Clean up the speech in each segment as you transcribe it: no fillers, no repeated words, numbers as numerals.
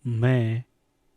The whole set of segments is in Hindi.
मैं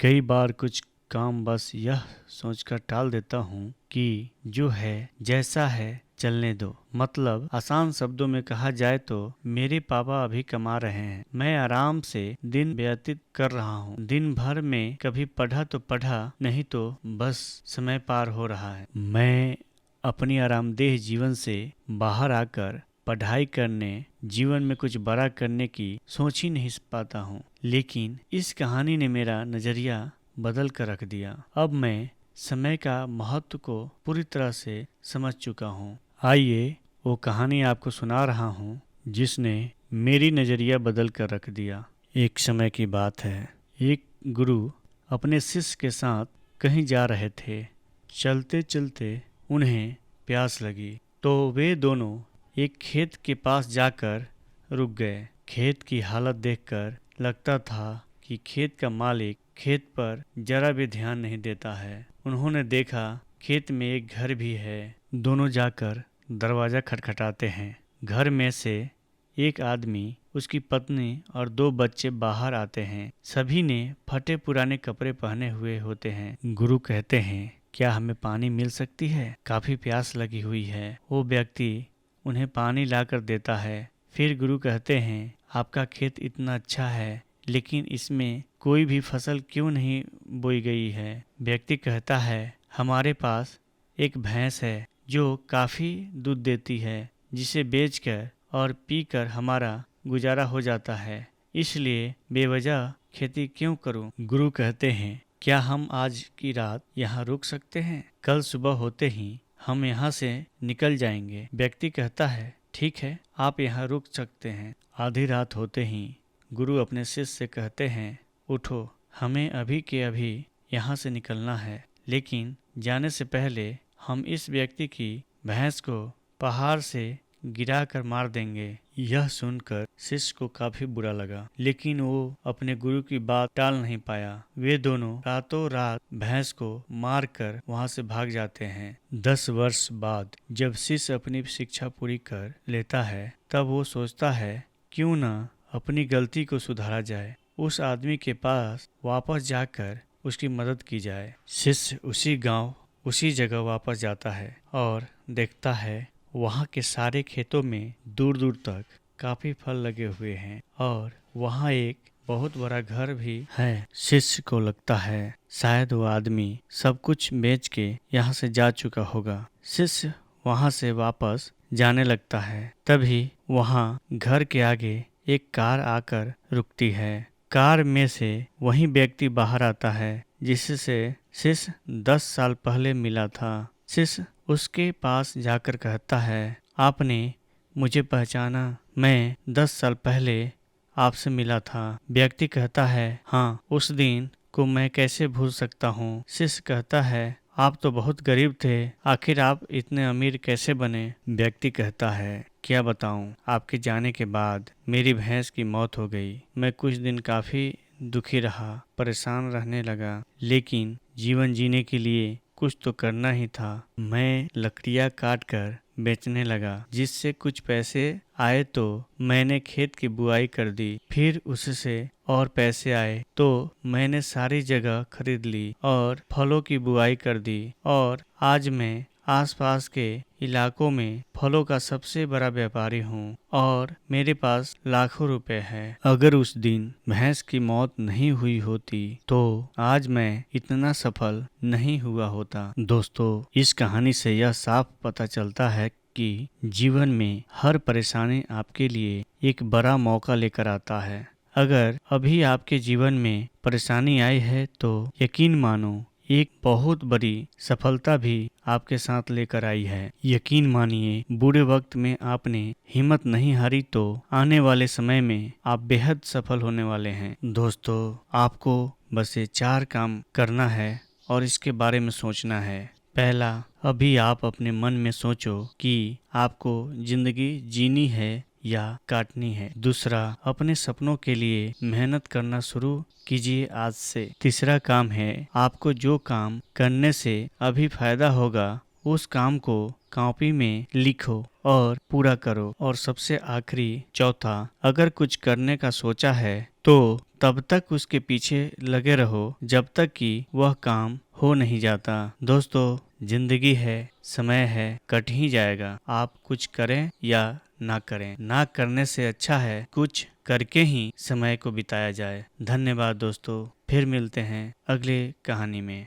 कई बार कुछ काम बस यह सोचकर टाल देता हूँ कि जो है जैसा है चलने दो। मतलब आसान शब्दों में कहा जाए तो मेरे पापा अभी कमा रहे हैं, मैं आराम से दिन व्यतीत कर रहा हूँ। दिन भर में कभी पढ़ा तो पढ़ा, नहीं तो बस समय पार हो रहा है। मैं अपनी आरामदेह जीवन से बाहर आकर पढ़ाई करने, जीवन में कुछ बड़ा करने की सोच ही नहीं पाता हूँ। लेकिन इस कहानी ने मेरा नजरिया बदल कर रख दिया। अब मैं समय का महत्व को पूरी तरह से समझ चुका हूँ। आइए वो कहानी आपको सुना रहा हूँ जिसने मेरी नजरिया बदल कर रख दिया। एक समय की बात है, एक गुरु अपने शिष्य के साथ कहीं जा रहे थे। चलते चलते उन्हें प्यास लगी तो वे दोनों एक खेत के पास जाकर रुक गए। खेत की हालत देखकर लगता था कि खेत का मालिक खेत पर जरा भी ध्यान नहीं देता है। उन्होंने देखा खेत में एक घर भी है। दोनों जाकर दरवाजा खटखटाते हैं। घर में से एक आदमी, उसकी पत्नी और दो बच्चे बाहर आते हैं। सभी ने फटे पुराने कपड़े पहने हुए होते हैं। गुरु कहते हैं, क्या हमें पानी मिल सकती है? काफी प्यास लगी हुई है। वो व्यक्ति उन्हें पानी लाकर देता है। फिर गुरु कहते हैं, आपका खेत इतना अच्छा है, लेकिन इसमें कोई भी फसल क्यों नहीं बोई गई है? व्यक्ति कहता है, हमारे पास एक भैंस है जो काफी दूध देती है, जिसे बेचकर और पीकर हमारा गुजारा हो जाता है, इसलिए बेवजह खेती क्यों करूं? गुरु कहते हैं, क्या हम आज की रात यहाँ रुक सकते हैं? कल सुबह होते ही हम यहाँ से निकल जाएंगे। व्यक्ति कहता है, ठीक है, आप यहाँ रुक सकते हैं। आधी रात होते ही गुरु अपने शिष्य से कहते हैं, उठो, हमें अभी के अभी यहाँ से निकलना है, लेकिन जाने से पहले हम इस व्यक्ति की भैंस को पहाड़ से गिरा कर मार देंगे। यह सुनकर शिष्य को काफी बुरा लगा, लेकिन वो अपने गुरु की बात टाल नहीं पाया। वे दोनों रातों रात भैंस को मारकर वहां से भाग जाते हैं। 10 वर्ष बाद जब शिष्य अपनी शिक्षा पूरी कर लेता है, तब वो सोचता है, क्यों ना अपनी गलती को सुधारा जाए, उस आदमी के पास वापस जाकर उसकी मदद की जाए। शिष्य उसी गांव, उसी जगह वापस जाता है और देखता है वहाँ के सारे खेतों में दूर दूर तक काफी फल लगे हुए हैं और वहाँ एक बहुत बड़ा घर भी है। शिष्य को लगता है शायद वो आदमी सब कुछ बेच के यहाँ से जा चुका होगा। शिष्य वहाँ से वापस जाने लगता है। तभी वहाँ घर के आगे एक कार आकर रुकती है। कार में से वही व्यक्ति बाहर आता है जिससे शिष्य 10 साल पहले मिला था। शिष्य उसके पास जाकर कहता है, आपने मुझे पहचाना? मैं 10 साल पहले आपसे मिला था। व्यक्ति कहता है, हाँ, उस दिन को मैं कैसे भूल सकता हूँ। शिष्य कहता है, आप तो बहुत गरीब थे, आखिर आप इतने अमीर कैसे बने? व्यक्ति कहता है, क्या बताऊं, आपके जाने के बाद मेरी भैंस की मौत हो गई। मैं कुछ दिन काफी दुखी रहा, परेशान रहने लगा, लेकिन जीवन जीने के लिए कुछ तो करना ही था। मैं लकड़ियाँ काट कर बेचने लगा, जिससे कुछ पैसे आए तो मैंने खेत की बुआई कर दी। फिर उससे और पैसे आए तो मैंने सारी जगह खरीद ली और फलों की बुआई कर दी और आज मैं आसपास के इलाकों में फलों का सबसे बड़ा व्यापारी हूँ और मेरे पास लाखों रुपए हैं। अगर उस दिन भैंस की मौत नहीं हुई होती तो आज मैं इतना सफल नहीं हुआ होता। दोस्तों, इस कहानी से यह साफ पता चलता है कि जीवन में हर परेशानी आपके लिए एक बड़ा मौका लेकर आता है। अगर अभी आपके जीवन में परेशानी आई है तो यकीन मानो एक बहुत बड़ी सफलता भी आपके साथ लेकर आई है। यकीन मानिए, बुरे वक्त में आपने हिम्मत नहीं हारी तो आने वाले समय में आप बेहद सफल होने वाले हैं। दोस्तों, आपको बस ये 4 काम करना है और इसके बारे में सोचना है। पहला, अभी आप अपने मन में सोचो कि आपको जिंदगी जीनी है या काटनी है। दूसरा, अपने सपनों के लिए मेहनत करना शुरू कीजिए आज से। तीसरा काम है, आपको जो काम करने से अभी फायदा होगा उस काम को कॉपी में लिखो और पूरा करो। और सबसे आखिरी, चौथा, अगर कुछ करने का सोचा है तो तब तक उसके पीछे लगे रहो जब तक कि वह काम हो नहीं जाता। दोस्तों, जिंदगी है, समय है, कट ही जाएगा। आप कुछ करें या ना करें, ना करने से अच्छा है कुछ करके ही समय को बिताया जाए। धन्यवाद दोस्तों, फिर मिलते हैं अगले कहानी में।